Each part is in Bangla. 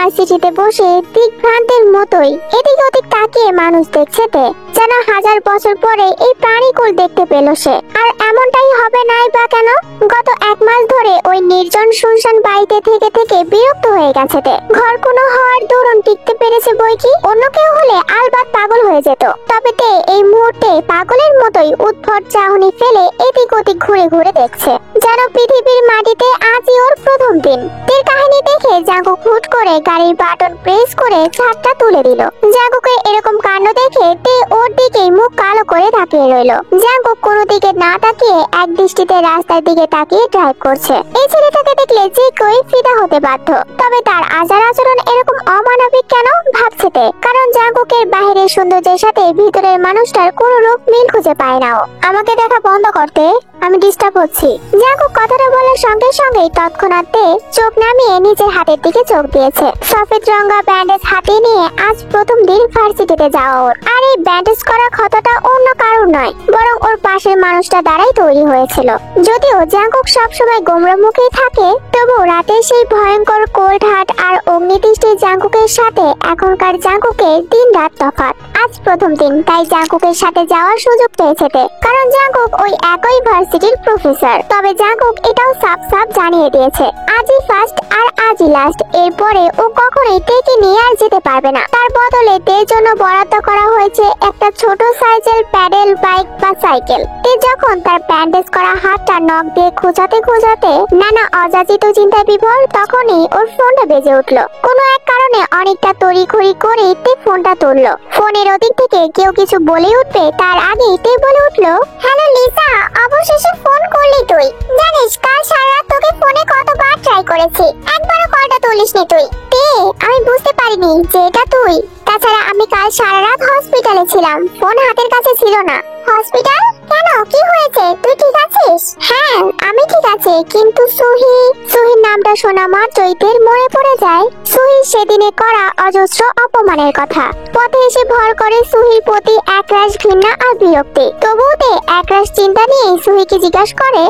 ভার্সিটিতে বসে দিগ্ভ্রান্তের মতোই এদিক ওদিক তাকিয়ে মানুষ দেখছে তে, যেন হাজার বছর পরে এই প্রাণীকুল দেখতে পেল সে। আর এমনটাই হবে নাই বা কেন? গত 1 মাস ধরে ওই নির্জন শুনশান বাড়িতে থেকে থেকে বিরক্ত হয়ে গেছে তে। ঘর কোনো হওয়ার দরুন টিকতে পেরেছে বই কি, অন্য কেউ হলে আলবাত পাগল হয়ে যেত। তবে তে এই মুহূর্তে পাগলের মতোই উদ্ভট চাহনি ফেলে এদিক ওদিক ঘুরে ঘুরে দেখছে, যেন পৃথিবীর মাটিতে আজই ওর প্রথম দিন। তের কাহিনী দেখে জাঙ্কুক হুট করে গাড়ির বাটন প্রেস করে ছাদটা তুলে দিল। জাঙ্কুকের এরকম কাণ্ড দেখে তে ওর দিকেই মুখ কালো করে তাকিয়ে রইল। জাঙ্কুক কোনো দিকে না তাকিয়ে এক দৃষ্টিতে রাস্তার দিকে তাকিয়ে ড্রাইভ করছে। এই ছেলেটাকে দেখলে যে কেউ ফিদা হতে বাধ্য। তবে তার আচার আচরণ এরকম অমানবিক কেন ভাবছে তে, কারণ জাঙ্কুকের বাহিরের সৌন্দর্যের সাথে ভিতরের মানুষটার কোনো রূপ মিল খুঁজে পায় না ও। আমাকে দেখা বন্ধ করতে, আমি ডিস্টার্ব হচ্ছি। জাঙ্কুক কথাটা বলার সঙ্গে সঙ্গেই তৎক্ষণাৎ তে চোখ নামিয়ে নিজের হাতের দিকে চোখ দিয়েছে। সফেদ রঙা ব্যান্ডেজ হাতে নিয়ে আজ প্রথম দিন ভার্সিটিতে যাওয়া ওর। আর এই ব্যান্ডেজ করা ক্ষতটা অন্য কারোর নয়, বরং ওর পাশের মানুষটা দ্বারাই তৈরি হয়েছিল। যদিও জাঙ্কুক সবসময় গোমরা মুখেই থাকে, তবু রাতে সেই ভয়ঙ্কর কোল্ড হার্ট আর অগ্নিদৃষ্টি জাঙ্কুকের সাথে এখনকার জাঙ্কুকের দিন রাত তফাৎ। আজ প্রথম দিন, তাই জাঙ্কুকের সাথে যাওয়ার সুযোগ পেয়েছে তে, কারণ জাঙ্কুক ওই একই ভার্সিটির প্রফেসর। তবে জাঙ্কুক এটাও সাফ সাফ জানিয়ে দিয়েছে, আজই ফার্স্ট আর আজই লাস্ট। এরপরে ও কখনোই তেকে নিয়ে আর যেতে পারবে না। তার বদলে তের জন্য বরাদ্দ করা হয়েছে একটা ছোট সাইজের প্যাডেল বাইক বা সাইকেল। তে যখন তার ব্যান্ডেজ করা হাতটা নখ দিয়ে খোঁজাতে খোঁজাতে নানা অযাচিত চিন্তায় বিভোর, তখনই ওর ফোনটা বেজে উঠলো। কোনো এক কারণে অনেকটা তড়িঘড়ি করে তে ফোনটা তুললো। ফোনের ওদিক থেকে কেউ কিছু বলে উঠবে তার আগেই তে বলে উঠলো, হ্যালো লিসা, অবশেষে ফোন করলি তুই। জানিস কাল সারা রাত তোকে ফোনে কতবার ট্রাই করেছি, একবারও কলটা তুলিসনি তুই। তে আমি বুঝতে পারিনি যে এটা তুই। তাছাড়া আমি কাল সারা রাত হসপিটালে ছিলাম, ফোন হাতের কাছে ছিল না। হসপিটাল? কেন, কি হয়েছে? তুই ঠিক আছিস? হ্যাঁ আমি ঠিক আছি, কিন্তু সুহির নামটা শোনা মাত্রই তের মনে পড়ে যায় সুহির সেদিনে করা অজস্র অপমানের কথা। পথে এসে ভর করে সুহির প্রতি একরাশ ঘৃণা আর বিরক্তি। তবুও তে একরাশ চিন্তা নিয়ে সুহিকে জিজ্ঞাসা করে,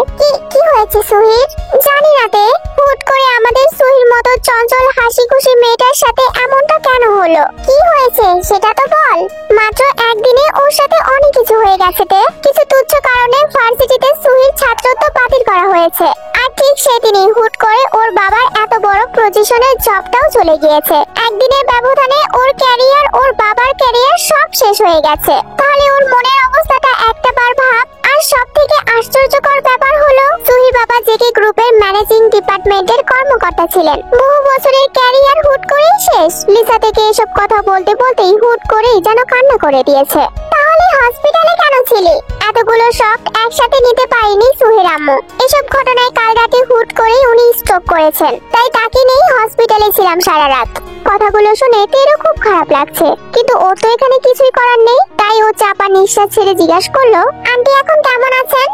কি হয়েছে সুহির? জানি না তে, হুট করে আমাদের সুহির মতো চঞ্চল হাসি খুশি মেয়েটার সাথে এমনটা কেন হলো? কি হয়েছে সেটা তো বল। মাত্র একদিনে ওর সাথে অনেক কিছু হয়ে গেছে তে। কিছু তুচ্ছ কারণে ভার্সিটিতে সুহির ছাত্রত্ব বাতিল করা হয়েছে। আর ঠিক সেদিনই হুট করে ওর বাবার এত বড় পজিশনের জবটাও চলে গিয়েছে। একদিনের ব্যবধানে ওর ক্যারিয়ার, ওর বাবার ক্যারিয়ার সব শেষ হয়ে গেছে। তাহলে ওর মনের অবস্থাটা একটা বার ভাব। আর সব থেকে আশ্চর্যকর ব্যাপার হলো সুহির বাবা জেকে গ্রুপের ম্যানেজিং ডিপার্টমেন্টের কর্মকর্তা ছিলেন। বহু বছরের ক্যারিয়ার হুট করেই শেষ। লিসা থেকে এসব কথা বলতে বলতেই হুট করেই যেন কান্না করে দিয়েছে। তাহলে হসপিটালে কেন ছিলি? এতগুলো শক একসাথে নিতে পারেনি সুহির আম্মু। এসব ঘটনায় কাল রাতে হুট করেই উনি স্ট্রোক করেছেন, তাই তাকে নিয়ে হসপিটালে ছিলাম সারা রাত। কথাগুলো শুনে তেরও খুব খারাপ লাগছে, কিন্তু ওর তো এখানে কিছুই করার নেই। তাই ও চাপা নিঃশ্বাস ছেড়ে জিজ্ঞাসা করলো, আন্টি এখন কেমন আছেন?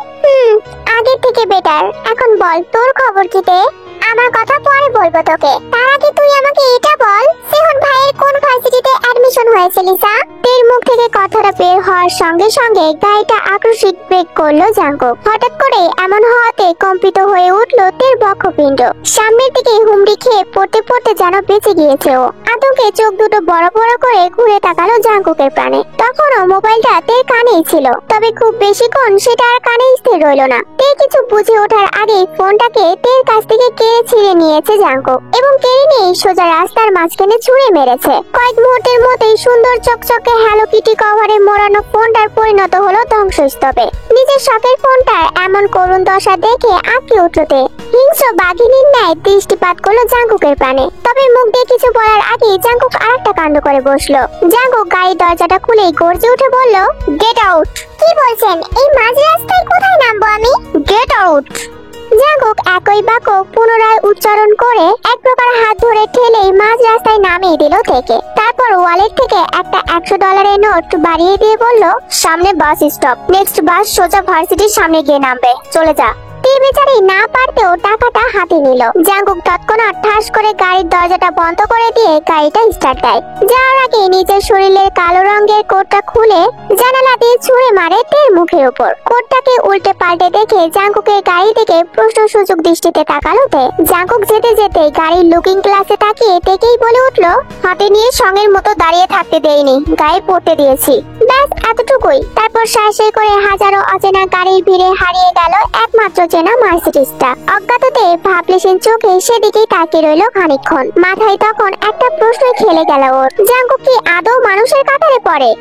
আগের থেকে বেটার। এখন বল তোর খবর কি তে? আমার কথা পরে বলবো তোকে, তার আগে তুই আমাকে এটা বল, সেহন ভাইয়ের কোন ভার্সিটিতে অ্যাডমিশন হয়েছে লিসা? তের মুখ থেকে কথাটা বের হওয়ার সঙ্গে সঙ্গে গাড়িটা আকস্মিক ব্রেক করলো জাঙ্কুক। হঠাৎ করে এমন হওয়াতে কম্পিত হয়ে উঠলো তের বক্ষপিণ্ড। সামনের দিকে হুমড়ি খেয়ে পড়তে পড়তে যেন বেঁচে গিয়েছে ও। আতঙ্কে চোখ দুটো বড় বড় করে ঘুরে তাকালো জাঙ্কুকের প্রাণে। তখনও মোবাইলটা তের কানেই ছিল, তবে খুব বেশিক্ষণ সেটা আর কানে স্থির রইল না। তে কিছু বুঝে ওঠার আগেই ফোনটাকে তের কাছ থেকে কেড়ে ছিঁড়ে নিয়েছে জাঙ্কুক, এবং কেড়ে নিয়ে সোজা রাস্তার মাঝখানে ছুঁড়ে মেরেছে। কয়েক মুহূর্তের মধ্যেই সুন্দর চকচকে হ্যালো কিটি কভারে মোড়ানো ফোনটার পরিণত হলো ধ্বংসস্তূপে। নিজের শখের ফোনটার এমন করুণ দশা দেখে আঁতকে উঠল তে। হিংস্র বাঘিনীর ন্যায় দৃষ্টিপাত করলো জাঙ্কুকের প্রাণে। তবে মুখ দিয়ে কিছু বলার আগেই জাঙ্কুক আরেকটা কাণ্ড করে বসলো। জাঙ্কুক গাড়ির দরজাটা খুলেই গর্জে উঠে বলল, গেট আউট। কি বলছেন? এই মাঝ রাস্তায় কোথায় নামবো আমি? Get out. জাঙ্কুক একই বাক্য পুনরায় উচ্চারণ করে এক প্রকার হাত ধরে ঠেলেই মাঝ রাস্তায় নামিয়ে দিল থেকে। তারপর ওয়ালেট থেকে একটা $100 নোট বাড়িয়ে দিয়ে বলল, সামনে বাস স্টপ, নেক্সট বাস সোজা ভার্সিটির সামনে গিয়ে নামবে, চলে যা। তে বেচারি না পারতেও টাকাটা হাতে নিল। জাঙ্কুক তৎক্ষণাৎ ঠাস করে গাড়ির দরজাটা বন্ধ করে দিয়ে গাড়িটা স্টার্ট দেয়। যাওয়ার আগে নিজের শরীরের কালো রঙের কোটটা খুলে জানালা দিয়ে ছুঁড়ে মারে তের মুখের উপর। কোটটাকে উল্টে পাল্টে দেখে জাঙ্কুকের গাড়ি থেকে প্রশ্নসূচক দৃষ্টিতে তাকালো তে। জাঙ্কুক যেতে যেতে গাড়ির লুকিং গ্লাসে তাকিয়ে তেকেই বলে উঠলো, হাতে নিয়ে সঙ্গের মতো দাঁড়িয়ে থাকতে দেইনি, গায়ে পড়তে দিয়েছি, ব্যাস এতটুকুই। তারপর সাহসে করে হাজারো অচেনা গাড়ির ভিড়ে হারিয়ে গেল একমাত্র চেনা মার্সিডিজটা। অজ্ঞাততে ভাবলেশীন চোখে সেদিকেই তাকিয়ে রইল খানিকক্ষণ। মাথায় তখন একটা প্রশ্ন খেলে গেল ওর, জাঙ্কুক কি আদৌ মানুষের কাতারে পড়ে?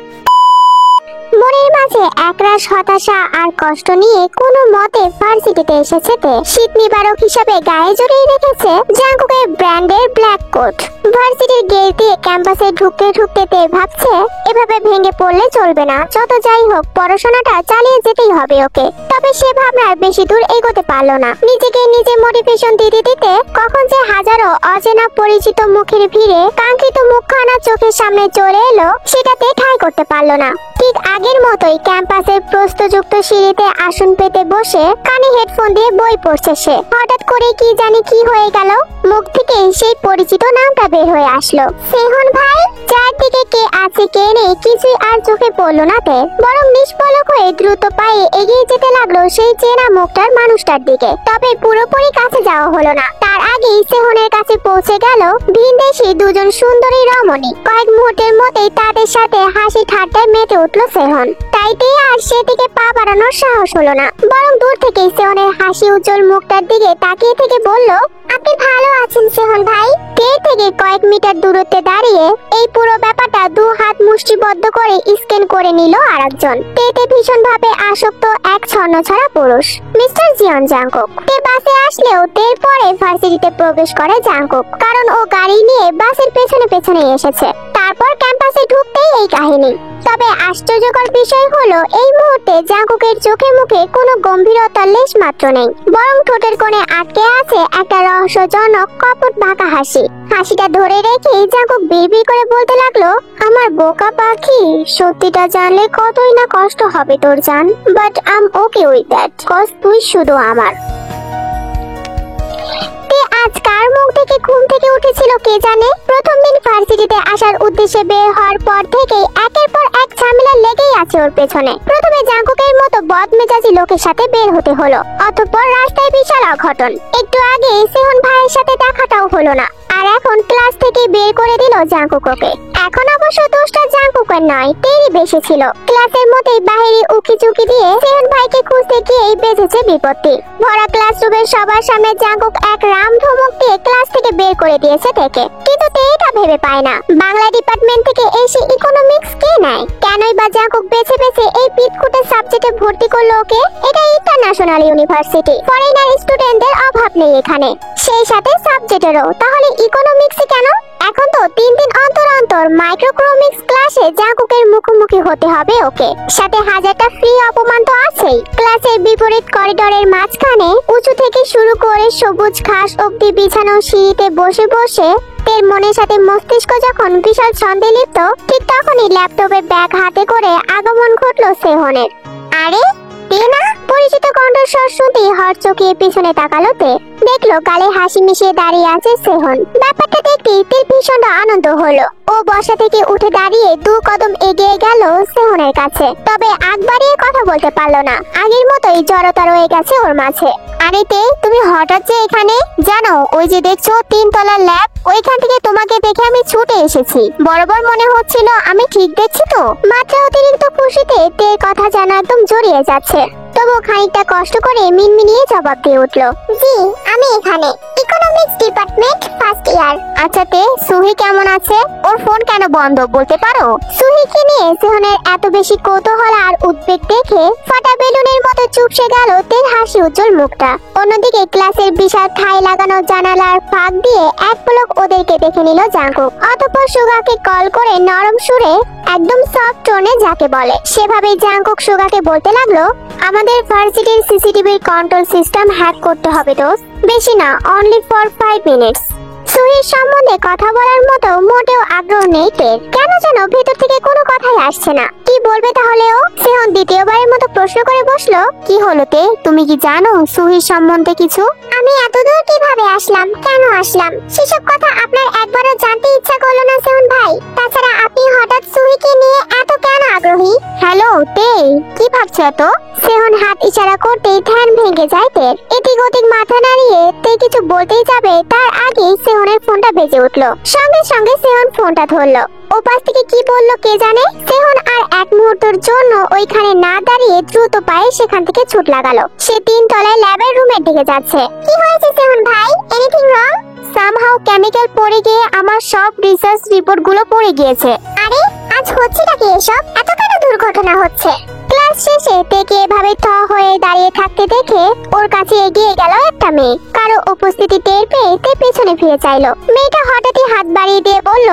মনের মাঝে একরাশ হতাশা আর কষ্ট নিয়ে কোনো মতে ভার্সিটিতে এসেছে তে। শীত নিবারক হিসাবে গায়ে জড়িয়ে রেখেছে জাঙ্কুকের ব্র্যান্ডের ব্ল্যাক কোট। ভার্সিটির গেট দিয়ে ক্যাম্পাসে ঢুকতে ঢুকতে তে ভাবছে এভাবে ভেঙে পড়লে চলবে না, যত যাই হোক পড়াশোনাটা চালিয়ে যেতেই হবে ওকে। তবে সে ভাবনার বেশি দূর এগোতে পারলো না। নিজেকে নিজে মোটিভেশন দিতে দিতে কখন যে হাজারো অচেনা পরিচিত মুখের ভিড়ে কাঙ্ক্ষিত মুখখানা চোখের সামনে চলে এলো সেটাতে ঠাঁই করতে পারলো না। ঠিক আগের মতোই ক্যাম্পাসের প্রস্তযুক্ত সিঁড়িতে আসন পেতে বসে কানে হেডফোন দিয়ে বই পড়ছে সে। হঠাৎ করে কি জানি কি হয়ে গেল, মুখ থেকে সেই পরিচিত নামটা বের হয়ে আসলো, সেহন ভাই। চারদিকে কে আছে কে নেই কিছুই আর চোখে পড়লো না তে, বরং নিষ্পলক হয়ে দ্রুত পায়ে এগিয়ে যেতে লাগলো সেই চেনা মুখটার মানুষটার দিকে। তবে পুরোপুরি কাছে যাওয়া হলো না, তার আগেই সেহনের কাছে পৌঁছে গেল ভিনদেশী দুজন সুন্দরী রমণী। কয়েক মুহূর্তের মধ্যেই তাদের সাথে হাসি ঠাট্টায় মেতে উঠলো সেহন। তাইতে আর সেদিকে পা বাড়ানোর সাহস হলো না, বরং দূর থেকে সেহনের হাসি উজ্জ্বল মুখটার দিকে তাকিয়ে থেকে বলল, আপনি ভালো আছেন সেহন ভাই? তে থেকে কয়েক মিটার দূরত্বে দাঁড়িয়ে এই পুরো ব্যাপারটা দু হাত মুষ্টিবদ্ধ করে স্ক্যান করে নিল আরেকজন। তেতে ভীষণ ভাবে আসক্ত এক ছন্নছাড়া পুরুষ, মিস্টার জিয়ন জাঙ্কুক। তে বাসে আসলেও তের পরে ভার্সিটিতে প্রবেশ করে জাঙ্কুক, কারণ ও গাড়ি নিয়ে বাসের পেছনে পেছনে এসেছে। তারপর ক্যাম্পাসে ঢুকতেই এই কাহিনী। তবে আশ্চর্যকর বিষয় হলো এই মুহূর্তে জাঙ্কুকের চোখে মুখে কোনো গম্ভীরতার লেশ মাত্র নেই, বরং ঠোঁটের কোণে আটকে আছে একটা রহস্যজনক কপট বাঁকা হাসি। হাসিটা ধরে রেখে জাঙ্কুক বিড়বিড় করে বলতে লাগলো, আমার বোকা পাখি, সত্যিটা জানলে কতই না কষ্ট হবে তোর জান, but I am okay with that, cause তুই শুধু আমার। আজ কার মুখ থেকে ঘুম থেকে উঠেছিল কে জানে। প্রথম দিন ভার্সিটিতে আসার উদ্দেশ্যে বের হওয়ার পর থেকেই একের পর এক ঝামেলা লেগেই আছে ওর পেছনে। প্রথমে জাঙ্কুকের মতো বদমেজাজি লোকের সাথে বের হতে হলো, অতঃপর রাস্তায় বিশাল অঘটন। একটু আগে সেহন ভাইয়ের সাথে দেখাটাও হলো না, আর এখন ক্লাস থেকে বের করে দিল জাঙ্কুককে। এখন অবশ্য দোষটা জাঙ্কুকের নয়, তেরই বেশি ছিল। ক্লাসের মধ্যেই বাহিরে উকি চুকি দিয়ে সেহন ভাইকে খুঁজতে গিয়েই বেঁধেছে বিপত্তি। ভরা ক্লাসরুমের সবার সামনে জাঙ্কুক এক রাম ধমক দিয়ে ক্লাস থেকে বের করে দিয়েছে থেকে। কিন্তু তে এটা ভেবে পায় না, বাংলা ডিপার্টমেন্ট থেকে এসে ইকোনমিক্স কে নেয়? কেনই বা জাঙ্কুক বেছে বেছে এই পিটকুটে সাবজেক্টে ভর্তি করলো ওকে? এটা ইন্টারন্যাশনাল ইউনিভার্সিটি, ফরেনার স্টুডেন্টদের অভাব নেই এখানে, সেই সাথে সাবজেক্টেরও। তাহলে ইকোনমিক্সে কেন? এখন তো 3 দিন অন্তর অন্তর মাইক্রোইকোনমিক্স ক্লাসে জাঙ্কুকের মুখোমুখি হতে হবে ওকে, সাথে হাজারটা ফ্রি অপমান তো আছেই। ক্লাসের বিপরীত করিডোরের মাঝখানে উঁচু থেকে শুরু করে সবুজ ঘাস অবধি বিছানো সিঁড়িতে বসে বসে তের মনের সাথে মস্তিষ্ক যখন বিশাল ছন্দে লিপ্ত, ঠিক তখনই ল্যাপটপে ব্যাগ হাতে করে আগমন ঘটলো সেহনের। আরে তে না? পরিচিত কণ্ঠস্বর শুনতে হট চোখে পিছনে তাকালো তে, দেখলো গালে হাসি মিশিয়ে দাঁড়িয়ে আছে সেহন। ব্যাপারটা দেখতে তের ভীষণ আনন্দ হলো। ও বসা থেকে উঠে দাঁড়িয়ে 2 কদম এগিয়ে গেল সেহনের কাছে, তবে আগ বাড়িয়ে কথা বলতে পারলো না। আগের মতোই জড়তা রয়ে গেছে ওর মাঝে। আরে তে, তুমি হঠাৎ যে এখানে? জানো ওই যে দেখছো 3 তলার ল্যাব, ওইখান থেকে তোমাকে দেখে আমি ছুটে এসেছি। বরাবর মনে হচ্ছিল আমি ঠিক দেখছি তো? মাত্রা অতিরিক্ত খুশিতে তের কথা যেন একদম জড়িয়ে যাচ্ছে, তবু খানিকটা কষ্ট করে মিনমিনিয়ে জবাব দিয়ে উঠলো, জি আমি এখানে, ইকোনমিক্স ডিপার্টমেন্ট ফার্স্ট ইয়ার। আচ্ছা তে, সুহি কেমন আছে? ওর ফোন কেন বন্ধ বলতে পারো? সুহিকে নিয়ে সেহনের এত বেশি কৌতূহল আর উদ্বেগ দেখে ফাটা বেলুনের মতো চুপসে গেল তের হাসি উজ্জ্বল মুখটা। অন্যদিকে ক্লাসের বিশাল ঠাই লাগানো জানালার ফাঁক দিয়ে এক পলক ওদেরকে দেখে নিল জাঙ্কুক। অতঃপর সুগাকে কল করে নরম সুরে, একদম সফট টোনে যাকে বলে সেভাবে জাঙ্কুক সুগাকে বলতে লাগলো, আমাদের ভার্সিটির সিসিটিভির কন্ট্রোল সিস্টেম হ্যাক করতে হবে দোস্ত, বেশি না, অনলি ফর 5 মিনিটস। সুহির সম্বন্ধে কথা বলার মতো মোটেও আগ্রহ নেই তের। কেন যেন ভেতর থেকে কোনো কথাই আসছে না। কি বলবে তাহলে ও? সেহন দ্বিতীয়বারের মতো প্রশ্ন করে বসলো, কি হলো তে, তুমি কি জানো সুহির সম্বন্ধে কিছু? আমি এতদূর কিভাবে আসলাম, কেন আসলাম, সেসব কথা আপনার একবারও জানতে ইচ্ছা করলো না সেহন ভাই? তাছাড়া আপনি হঠাৎ সুহিকে নিয়ে এত কেন আগ্রহী? হ্যালো তে, কি ভাবছো এত? সেহন হাত ইশারা করতেই ধ্যান ভেঙে যায় তের। এদিক ওদিক মাথা নাড়িয়ে তে কিছু বলতেই যাবে তার আগেই সেহনের ফোনটা বেজে উঠলো। সঙ্গে সঙ্গে সেহন ফোনটা ধরলো। ওপাশ থেকে কি বললো কে জানে। সেহন আর এক মুহূর্তের জন্য ওইখানে না দাঁড়িয়ে দ্রুত পায়ে সেখান থেকে ছুট লাগালো। সে 3 তলায় ল্যাবের রুমের দিকে যাচ্ছে। কি হয়েছে সেহন ভাই, এনিথিং রং? সামহাউ কেমিক্যাল পড়ে গিয়ে আমার সব রিসার্চ রিপোর্ট গুলো পড়ে গিয়েছে। আরে আজ হচ্ছেটা কি এসব, এত কেন দুর্ঘটনা হচ্ছে? ক্লাস শেষে তেকে এভাবে থ হয়ে দাঁড়িয়ে থাকতে দেখে ওর কাছে এগিয়ে গেল একটা মেয়ে। কারো উপস্থিতি টের পেয়ে তে পেছনে ফিরে চাইলো। মেয়েটা হঠাৎই হাত বাড়িয়ে দিয়ে বলল,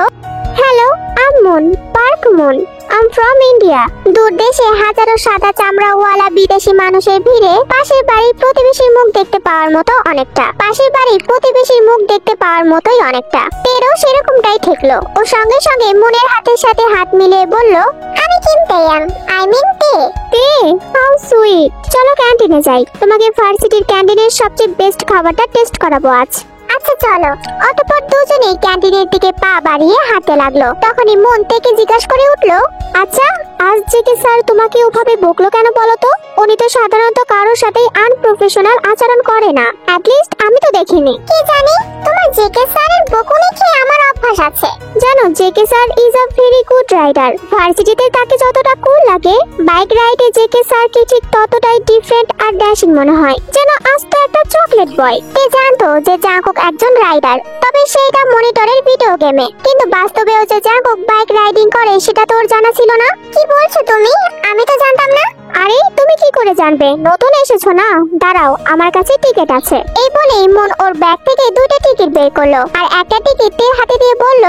hello, I'm Moon, Park Moon, I'm from India. দূর দেশে হাজারো সাদা চামড়াওয়ালা বিদেশি মানুষের ভিড়ে পাশের বাড়ির প্রতিবেশীর মুখ দেখতে পাওয়ার মতো অনেকটা। পাশের বাড়ির প্রতিবেশীর মুখ দেখতে পাওয়ার মতোই অনেকটা। তেরও সেরকমটাই ঠেকলো। ও সঙ্গে সঙ্গে মুনের হাতের সাথে হাত মিলিয়ে বলল, আমি কিম তেয়াং, আই মিন তে। তে, হাউ সুইট। চলো ক্যান্টিনে যাই, তোমাকে ভার্সিটির ক্যান্টিনের সবচেয়ে বেস্ট খাবারটা টেস্ট করাবো আজ। আচ্ছা চলো। অতঃপর দুজনেই ক্যান্টিনের দিকে পা বাড়িয়ে হাঁটতে লাগলো। তখনই মন থেকে জিজ্ঞাসা করে উঠলো, আচ্ছা আজ জেকে স্যার তোমাকে ওভাবে বকলো কেন বলো তো? উনি তো সাধারণত কারোর সাথেই আনপ্রফেশনাল আচরণ করে না, অ্যাটলিস্ট আমি তো দেখিনি। কি জানি, তোমার জেকে স্যারের বকুনি খেয়ে আমার অভ্যাস আছে। জানো JK sir is a very good rider. ভার্সিটিতে তাকে যতটা কুল লাগে, বাইক রাইডে জেকে স্যারকে ঠিক ততটাই ডিফারেন্ট আর ড্যাশিং মনে হয়, যেন আস্ত একটা চকলেট বয়। তে জানতো যে জাঙ্কুক একজন রাইডার, তবে সেটা মনিটরের ভিডিও গেমে, কিন্তু বাস্তবেও যে জাঙ্কুক বাইক রাইডিং করে সেটা তোর জানা ছিল না। কি বলছো তুমি? আমি তো জানতাম না। আরে তুমি কি করে জানবে, নতুন এসেছো না? দাঁড়াও, আমার কাছে টিকিট আছে। এই বলেই মন ওর ব্যাগ থেকে 2টা টিকিট বের করলো আর একটা টিকিট তের হাতে দিয়ে বলল,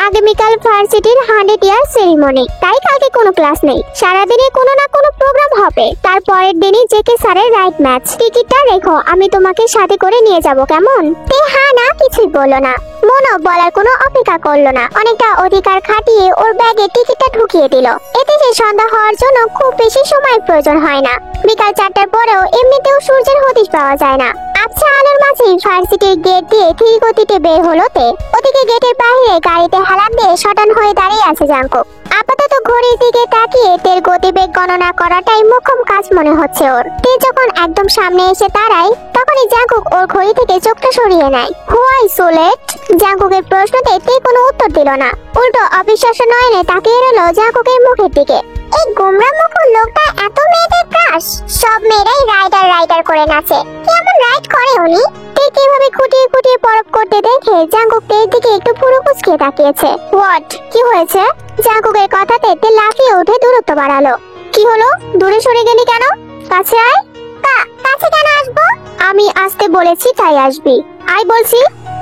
আগামীকাল ভার্সিটির 100 ইয়ার সেরিমনি, তাই কালকে কোনো ক্লাস নেই। সারাদিনে কোনো না কোনো প্রোগ্রাম হবে। তারপরের দিনই জেকে স্যারের রাইড ম্যাচ। টিকিটটা রেখো, আমি তোমাকে সাথে করে নিয়ে যাব, কেমন? তে হ্যাঁ না কিছুই বললো না। মনও বলার কোনো অপেক্ষা করলো না। অনেকটা অধিকার খাটিয়ে ওর ব্যাগে টিকিটটা ঢুকিয়ে দিল। এতে যে সন্ধ্যা হওয়ার জন্য খুব বেশি সময়ের প্রয়োজন হয় না। বিকাল 4টার পরেও এমনিতেও সূর্যের হদিশ পাওয়া যায় না। আবছা আলোর মাঝে ভার্সিটির গেট দিয়ে ধীর গতিতে বের হলো তে। ওদিকে গেটের বাইরে গাড়িতে হেলান দিয়ে শটান হয়ে দাঁড়িয়ে আছে জাঙ্কুক। আপাতত ঘড়ির দিকে তাকিয়ে তের গতিবেগ গণনা করাটাই মোক্ষম কাজ মনে হচ্ছে ওর। তে যখন একদম সামনে এসে দাঁড়ায়, তখনই জাঙ্কুক ওর ঘড়ি থেকে চোখটা সরিয়ে নেয়। Why so late? জাঙ্কুকের প্রশ্নতে তে কোনো উত্তর দিল না, উল্টো অবিশ্বাস্য নয়নে তাকিয়ে রইল জাঙ্কুকের মুখের দিকে। এই গোমরা মুখর লোকটা এত মেয়েদের ক্রাশ। সব মেয়েরাই রাইডার রাইডার করে নাচে, কেমন রাইড করে উনি? তে কিভাবে খুঁটিয়ে খুঁটিয়ে পরখ করতে দেখে জাঙ্কুক তের দিকে একটু পুরো কুচকিয়ে তাকিয়েছে। হোয়াট, কি হয়েছে? জাঙ্কুকের কথাতে তে লাফিয়ে উঠে দূরত্ব বাড়ালো। কি হলো, দূরে সরে গেলি কেন? কাছে আয়। কাছে কেন আসবো? আমি আসতে বলেছি তাই আসবি। আয় বলছি।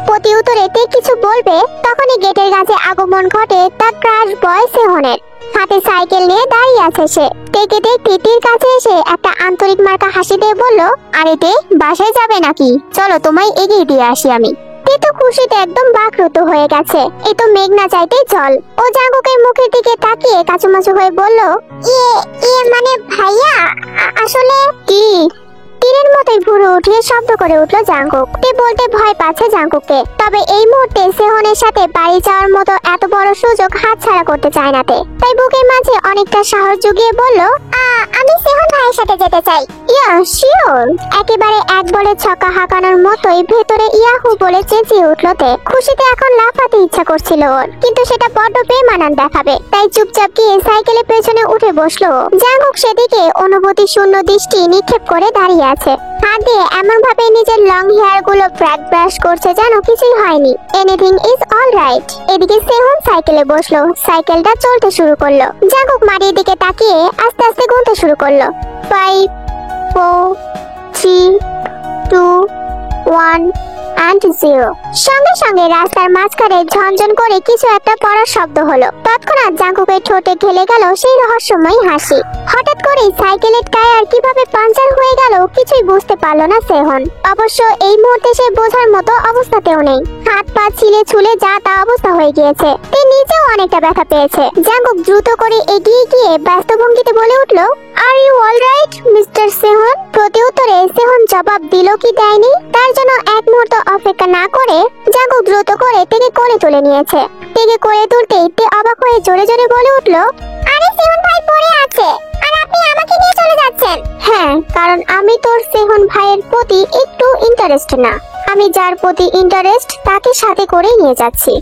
প্রতি উত্তরে তে কিছু বলবে, তখনই গেটের কাছে আগমন ঘটে তার ক্রাশ বয় সেহনের। হাতে সাইকেল নিয়ে দাঁড়িয়ে আছে সে। তেকে দেখতে তীর কাছে এসে একটা আন্তরিক মার্কা হাসি দিয়ে বলল, আরে তে, বাসায় যাবে নাকি? চলো তোমায় এগিয়ে দিয়ে আসি আমি। তে তো খুশিতে একদম বাকরুদ্ধ হয়ে গেছে। এ তো মেঘ না চাইতেই জল। ও জাঙ্কুকের মুখের দিকে তাকিয়ে কাচুমাচু হয়ে বলল, ইয়ে মানে ভাইয়া, আসলে কি? তীরের মতোই ভুরু উঠিয়ে শব্দ করে উঠলো জাঙ্কুক। তে বলতে ভয় পাচ্ছে জাঙ্কুককে, তবে এই মুহূর্তে সেহনের সাথে বাড়ি যাওয়ার মতো এত বড় সুযোগ হাতছাড়া করতে চায় না তে। তাই বুকের মাঝে অনেকটা সাহস জুগিয়ে বলল, আমি সেহন ভাইয়ের সাথে যেতে চাই। Yeah sure? একেবারে এক বলে ছক্কা হাঁকানোর মতোই ভেতরে ইয়াহু বলে চেঁচিয়ে উঠলো তে। খুশিতে এখন লাফাতে ইচ্ছা করছিল ওর, কিন্তু সেটা বড্ড বেমানান দেখাবে। তাই চুপচাপ গিয়ে সাইকেলের পেছনে উঠে বসলো। জাঙ্কুক সেদিকে অনুভূতি শূন্য দৃষ্টি নিক্ষেপ করে দাঁড়িয়ে আছে। হাত দিয়ে এমন ভাবে নিজের লং হেয়ার গুলো ব্রাশ করছে যেন কিছুই হয়নি। Anything is all right. এদিকে সেহন সাইকেলে বসলো। সাইকেলটা চলতে শুরু করলো। জাঙ্কুক মাটির দিকে তাকিয়ে আস্তে আস্তে গুনতে শুরু করলো। 5 4 3 2 1 অ্যান্ড জিরো। সঙ্গে সঙ্গে রাস্তার মাঝখানে ঝনঝন করে কিছু একটা পড়ার শব্দ হলো। তৎক্ষণাৎ জাঙ্কুকের ঠোঁটে ঢেলে গেল সেই রহস্যময় হাসি। হঠাৎ করে সাইকেলের টায়ার কিভাবে পাঞ্চার হয়ে গেল কিছুই বুঝতে পারলো না সেহন। অবশ্য এই মুহূর্তে সে বোঝার মতো অবস্থাতেও নেই। হাত পা ছিলে ছুলে যা তা অবস্থা হয়ে গিয়েছে। সে নিজেও অনেকটা ব্যথা পেয়েছে। জাঙ্কুক দ্রুত করে এগিয়ে গিয়ে ব্যস্ত ভঙ্গিতে বলে উঠল, আর ইউ অলরাইট মিস্টার সেহন? প্রতিউত্তরে সেহন জবাব দিল কি দেয়নি তার জন্য এক মুহূর্ত অপেক্ষা না করে জাঙ্কুক দ্রুত করে তেকে কোলে তুলে নিয়েছে। তেকে কোলে তুলতেই তে অবাক হয়ে জোরে জোরে বলে উঠল, আরে সেহন ভাই পড়ে আছে আর আপনি আমাকে নিয়ে চলে যাচ্ছেন? হ্যাঁ, কারণ আমি তোর সেহন ভাইয়ের প্রতি একটু ইন্টারেস্ট না, আমি যার প্রতি ইন্টারেস্ট তাকে সাথে করে নিয়ে যাচ্ছি।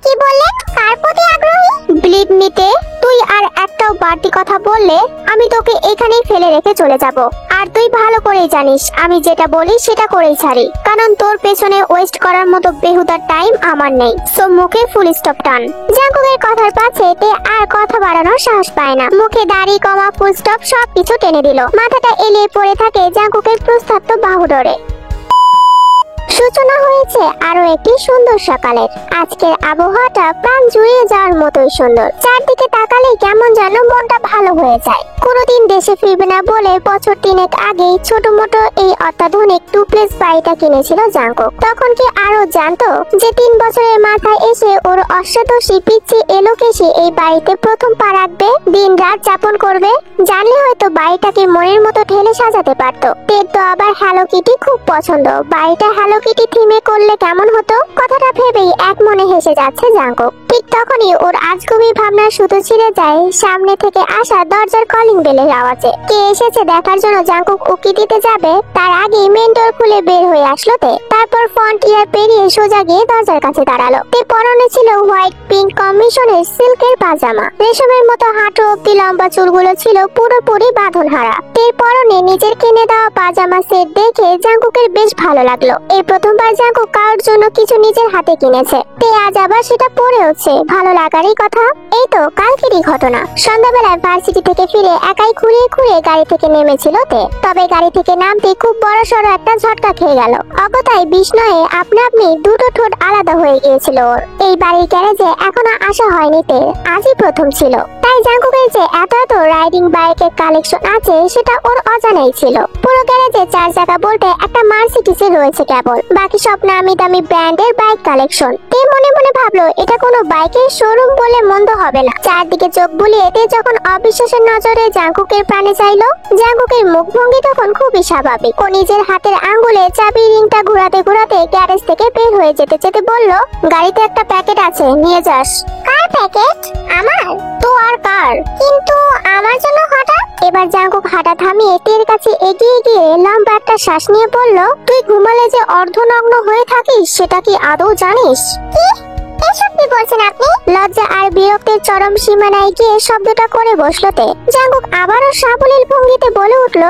কি বললেন? কার প্রতি আগ্রহী? বিলিভ মিতে তুই আর একটাও বাড়তি কথা বললে আমি তোকে এখানেই ফেলে রেখে চলে যাব। আর তুই ভালো করেই জানিস আমি যেটা বলি সেটা করেই ছাড়ি, কারণ তোর পেছনে ওয়েস্ট করার মতো বেহুদার টাইম আমার নেই। সো মুখে ফুল স্টপ টান। জাঙ্কুকের কথার পাছে তে আর কথা বাড়ানোর সাহস পায় না। মুখে দাড়ি কমা ফুল স্টপ সবকিছু টেনে দিল। মাথাটা এলিয়ে পড়ে থাকে জাঙ্কুকের প্রস্থাপ্ত বাহু ধরে। সূচনা হয়েছে আরো একটি সুন্দর সকালের। আজকের আবহাওয়াটা প্রাণ জুড়িয়ে যাওয়ার মতোই সুন্দর। চারদিকে তাকালেই কেমন যেন মনটা ভালো হয়ে যায়। কোনোদিন দেশে ফিরবে না বলে বছর 3 আগেই ছোট মোটো এই অত্যাধুনিক ডুপ্লেক্স বাড়িটা কিনেছিল জাঙ্কুক। তখন কি আরো জানতো যে 3 বছরের মাথায় এসে ওর অষ্টাদশী পিচ্ছি এলোকেশি এই বাড়িতে প্রথম পা রাখবে, দিন রাত যাপন করবে। জানলে হয়তো বাড়িটাকে মনের মতো ঢেলে সাজাতে পারতো। তের তো আবার হ্যালো কিটি খুব পছন্দ। বাড়িটা হ্যালো কিটি থিমে করলে কেমন হতো? কথাটা ভেবেই এক মনে হেসে যাচ্ছে জাঙ্কুক। ঠিক তখনই ওর আজগুবি ভাবনার সুতো ছিঁড়ে যায় সামনে থেকে আসা দরজার কলিং বেলের আওয়াজে। কে এসেছে দেখার জন্য জাঙ্কুক উকি দিতে যাবে তার আগে মেন ডোর খুলে বের হয়ে আসলো তে। তারপর ফ্রন্ট ইয়ার পেরিয়ে সোজা গিয়ে দরজার কাছে দাঁড়ালো। তে পরনে ছিল হোয়াইট পিঙ্ক কম্বিনেশনের সিল্কের পাজামা। রেশমের মতো হাঁটু অব্দি লম্বা চুলগুলো ছিল পুরোপুরি বাঁধনহারা। তের পরনে নিজের কিনে দেওয়া পাজামা সেট দেখে জাঙ্কুকের বেশ ভালো লাগলো। এই প্রথমবার জাঙ্কুক কারোর জন্য কিছু নিজের হাতে কিনেছে। তে আজ আবার সেটা পরেওছে। ভালো লাগারই কথা। এই তো কালকেরই ঘটনা। সন্ধ্যাবেলায় ভার্সিটি থেকে ফিরে একাই ঘুরিয়ে ঘুরিয়ে গাড়ি থেকে নেমেছিল তে। তবে গাড়ি থেকে নামতে খুব বড় সড়ো একটা ঝটকা খেয়ে গেল। অগতায় বিস্ময়ে আপনা আপনি দুটো ঠোঁট আলাদা হয়ে গিয়েছিল ওর। এই বাড়ির গ্যারেজে এখনো আসা হয়নি তে, আজই প্রথম ছিল। তাই জাঙ্কুকের যে এত এত রাইডিং বাইকের কালেকশন আছে সেটা ওর অজানাই ছিল। পুরো গ্যারেজে 4 চাকা বলতে একটা মার্সিডিজ রয়েছে কেবল, বাকি সব নামি দামি ব্র্যান্ডের বাইক কালেকশন। তে মনে মনে ভাবলো এটা কোনো বাইকের শোরুম বলে মন্দ হবে না। চারদিকে চোখ বুলিয়ে তে যখন অবিশ্বাসের নজরে জাঙ্কুকের প্রাণে চাইলো, জাঙ্কুকের মুখভঙ্গি তখন খুবই স্বাভাবিক। ও নিজের হাতের আঙ্গুলে চাবি রিংটা ঘোরাতে ঘোরাতে গ্যারেজ থেকে বের হয়ে যেতে যেতে বলল, গাড়িতে একটা প্যাকেট আছে, নিয়ে যাস। কার প্যাকেট? আমার? তো আর কার? কিন্তু আমার জন্য হঠাৎ? এবার জাঙ্কুক হাঁটা থামিয়ে তের কাছে এগিয়ে গিয়ে লম্বা একটা শ্বাস নিয়ে বলল, তুই ঘুমালে যে অর্ধনগ্ন হয়ে থাকিস সেটা কি আদৌ জানিস? কি এসব কি বলছেন আপনি? লজ্জা আর বিরক্তির চরম সীমানায় গিয়ে শব্দটা করে বসলো তে। জাঙ্কুক আবারও সাবলীল ভঙ্গিতে বলে উঠল,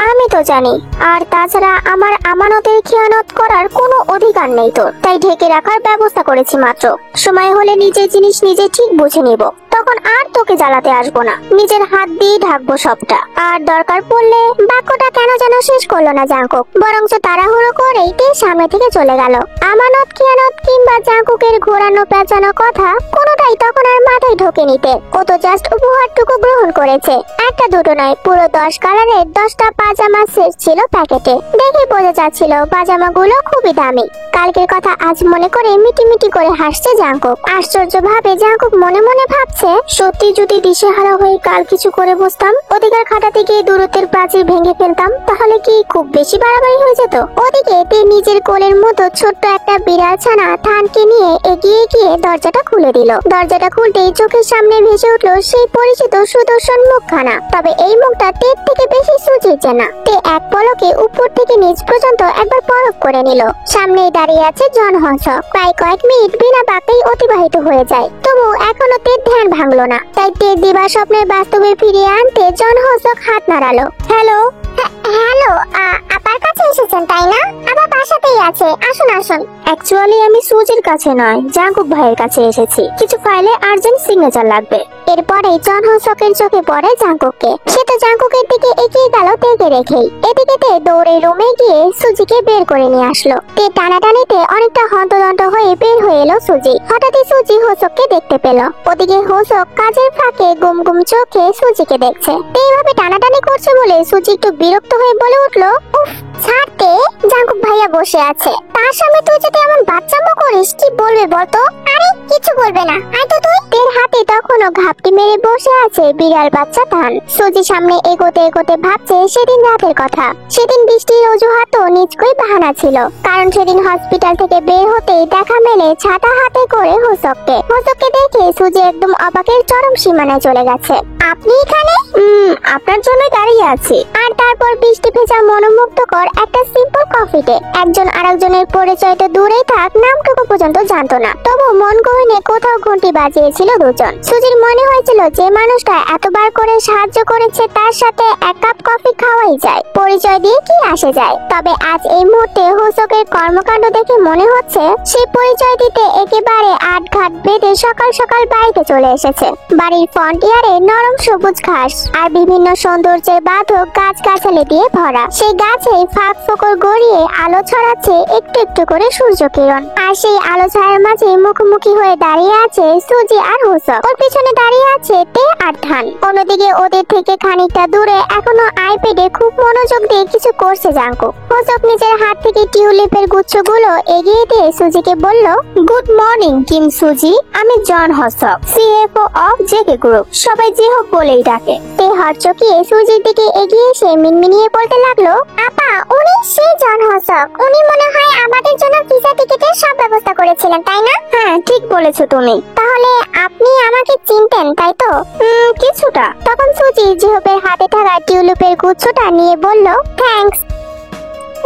আমি তো জানি, আর তাছাড়া আমার আমানতের খেয়ানত করার কোনো অধিকার নেই তোর, তাই ঢেকে রাখার ব্যবস্থা করেছি মাত্র। সময় হলে নিজের জিনিস নিজে ঠিক বুঝে নিব, তখন আর তোকে জ্বালাতে আসবো না। নিজের হাত দিয়ে ঢাকবো সবটা। আর দরকার পড়লে বাক্যটা কেন যেন শেষ করলো না জাঙ্কুক, বরঞ্চ তাড়াহুড়ো করেই তে সামনে থেকে চলে গেল। আমানত খেয়ানত কিংবা জাঙ্কুকের ঘোরানো পেঁচানো কথা কোনোটাই তখন আর মাথায় ঢোকে নিতে। ও তো জাস্ট উপহারটুকু গ্রহণ করেছে। একটা দুটো নয়, পুরো 10 কালারের 10টা পাজামা সেট ছিল প্যাকেটে। দেখে বোঝা যাচ্ছিল পাজামাগুলো খুবই দামি। কালকের কথা আজ মনে করে মিটি মিটি করে হাসছে জাঙ্কুক। আশ্চর্য ভাবে জাঙ্কুক মনে মনে ভাবছে, সত্যি যদি দিশেহারা হয়ে কাল কিছু করে বসতাম, অধিকার খাটাতে গিয়ে দূরত্বের প্রাচীর ভেঙে ফেলতাম, তাহলে কি খুব বেশি বাড়াবাড়ি হয়ে যেত? ওদিকে তে নিজের কোলের মতো ছোট্ট একটা বিড়াল ছানা থানকে নিয়ে এগিয়ে গিয়ে দরজাটা খুলে দিল। দরজাটা খুলতেই চোখের সামনে ভেসে উঠলো সেই পরিচিত সুদর্শন মুখখানা। তবে এই মুখটা টের থেকে বেশি সুচির চেনা। তে এক পলকে উপর থেকে নিচ পর্যন্ত একবার পরখ করে নিল। সামনেই দাঁড়িয়ে আছে জন হসক। প্রায় কয়েক মিনিট বিনা বাক্যেই অতিবাহিত হয়ে যায়, তবু এখনো তের ধ্যান ভাঙলো না। তাই তের দিবা স্বপ্নের বাস্তবে ফিরিয়ে আনতে জন হসক হাত নাড়ালো। হ্যালো। হ্যালো, আপার কাছে এসেছেন তাই না? আমার বাসাতেই আছে, আসুন আসুন। অ্যাকচুয়ালি আমি সুজির কাছে নয়, জাঙ্কুক ভাইয়ের কাছে এসেছি। কিছু ফাইলে আর্জেন্ট সিগনেচার লাগবে। এরপরে জন হোসকের চোখে পড়ে জাঙ্কুককে। সে তো জাঙ্কুকের দিকে এগিয়ে গেল তেকে রেখেই। এদিকে তে দৌড়ে রুমে গিয়ে সুজিকে বের করে নিয়ে আসলো। তে টানাটানিতে অনেকটা হন্তদন্ত হয়ে বের হয়ে এলো সুজি। হঠাৎই সুজি হোসককে দেখতে পেল। ওদিকে হোসক কাজের ফাঁকে গুম গুম চোখে সুজিকে দেখছে। তে এইভাবে টানাটানি করছে বলে সুজি একটু বিরক্ত হয়ে বলে উঠলো, উফ ছাড়তে, জাঙ্কুক ভাইয়া বসে আছে, তার সামনে তুই যদি এমন বাচ্চামো করিস কি বলবে বলতো? আরে কিছু বলবে না, আয় তো তুই। তের হাতে তখনও ঘাপটি মেরে বসে আছে বিড়াল বাচ্চা থান। সুজি সামনে এগোতে এগোতে ভাবছে সেদিন রাতের কথা। সেদিন বৃষ্টির অজুহাতও নিচকই বাহানা ছিল, কারণ সেদিন হসপিটাল থেকে বের হতেই দেখা মেলে ছাতা হাতে করে হোসককে। হোসককে দেখে সুজি একদম অবাকের চরম সীমানায় চলে গেছে। আপনি এখানে? আপনার জন্যই দাঁড়িয়ে আছি। আর তারপর বৃষ্টি ভেজা মনোমুগ্ধকর একটা সিম্পল কফিতে একজন আরেকজনের পরিচয় তো দূরেই থাক, নামটুকু পর্যন্ত জানতো না, তবু মন গহীনে কোথাও ঘন্টি বাজিয়েছিল দুজন। সুজির মনে হয়েছিল যে মানুষটা এতবার করে সাহায্য করেছে তার সাথে এক কাপ কফি খাওয়াই যায়, পরিচয় দিয়ে কি আসে যায়। তবে আজ এই মুহূর্তে হোসকের কর্মকাণ্ড দেখে মনে হচ্ছে সে পরিচয় দিতে একেবারে আটঘাট বেঁধে সকাল সকাল বাড়িতে চলে এসেছে। বাড়ির ফ্রন্টিয়ারে নরম সবুজ ঘাস আর বিভিন্ন সৌন্দর্যের বাঁধক গাছ গাছালি দিয়ে ভরা। সেই গাছে ফাঁক ফোকর গড়িয়ে আলো ছড়াচ্ছে একটু একটু করে সূর্য কিরণ। আর সেই আলো ছায়ার মাঝে মুখোমুখি হয়ে দাঁড়িয়ে আছে সুজি আর হোসক। ওর পিছনে দাঁড়িয়ে আছে তে আর ধান। অন্যদিকে ওদের থেকে খানিকটা দূরে এখনো আইপ্যাডে খুব মনোযোগ দিয়ে কিছু করছে জাঙ্কুক। হোসক নিজের হাত থেকে টিউলিপের গুচ্ছগুলো এগিয়ে দিয়ে সুজিকে বলল, গুড মর্নিং কিম সুজি, আমি জন হোসক, সিএফও অফ জেকে গ্রুপ। সবাই যে হোক বলেই ডাকে। তে হরচকিয়ে সুজির দিকে এগিয়ে এসে মিনমিনিয়ে বলতে লাগলো, আপা উনি সেই জন হোসক। উনি মনে হয় আমাদের জন্য ভিসা টিকেটের সব ব্যবস্থা করেছিলেন, তাই না? হ্যাঁ ঠিক বলেছো তুমি। তাহলে আপনি আমাকে চিনতেন তাই তো? কিছুটা। তখন সুজি জিহবের হাতে থাকা টিউলিপের গুচ্ছটা নিয়ে বলল, থ্যাঙ্কস।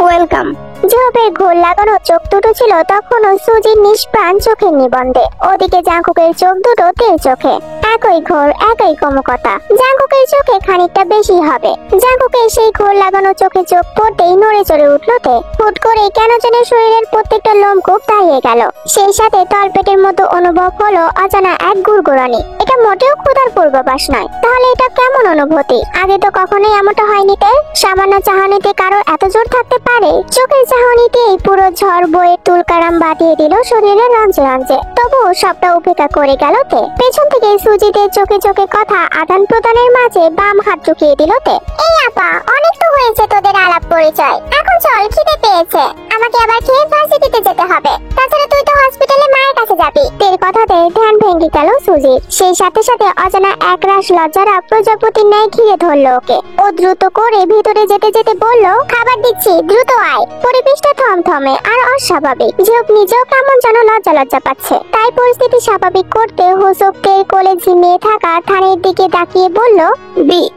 ওয়েলকাম। জিহবের ঘোর লাগানো চোখ দুটো ছিল তখনও সুজির নিষ্প্রাণ চোখের নিবন্ধে। ওদিকে জাঙ্কুকের চোখ দুটো তেল চোখে। একই ঘোর একই কমকতা। জাঙ্কুকের চোখে খানিকটা বেশি হবে। জাঙ্কুকের সেই ঘোর লাগানো চোখে চোখ পড়তেই নড়ে চড়ে উঠলো তে। হুট করে কেন যেন শরীরের প্রত্যেকটা লোমকূপ দাঁড়িয়ে গেল। সেই সাথে তলপেটের মতো অনুভব হলো অজানা এক গুড়গুড়ানি। এটা মোটেও ক্ষুধার পূর্বাভাস নয়। তাহলে এটা কেমন অনুভূতি? আগে তো কখনোই এমনটা হয়নি তে। সামান্য চাহনিতে কারো এত জোর থাকতে পারে? চোখের চাহনিতেই পুরো ঝড় বয়ে তুলকারাম বাঁধিয়ে দিল শরীরের রঞ্জে রঞ্জে। তবুও সবটা উপেক্ষা করে গেল তে। পেছন থেকে সুজিদের চোখে চোখে কথা আদান প্রদানের মাঝে বাম হাত ঢুকিয়ে দিল তে। এই আপা, অনেক তো হয়েছে তোদের আলাপ পরিচয়, এখন চল, খিদে পেয়েছে। আমাকে আবার খেয়ে ভার্সিটিতে যেতে হবে। তাছাড়া তুই তো হসপিটালে মায়ের কাছে যাবি। তের কথাতে ধ্যান ভেঙে গেল সুজির। সেই সাথে সাথে অজানা একরাশ লজ্জারা প্রজাপতির ন্যায় ঘিরে ধরলো ওকে। ও দ্রুত করে ভিতরে যেতে যেতে বলল, খাবার দিচ্ছি, দ্রুত আয়। পরিবেশটা থমথমে আর অস্বাভাবিক। ঝোঁক নিজেও কেমন যেন লজ্জা লজ্জা পাচ্ছে। তাই পরিস্থিতি স্বাভাবিক করতে হোসককে কোলে ঝিমিয়ে থাকা থানের দিকে তাকিয়ে বলল,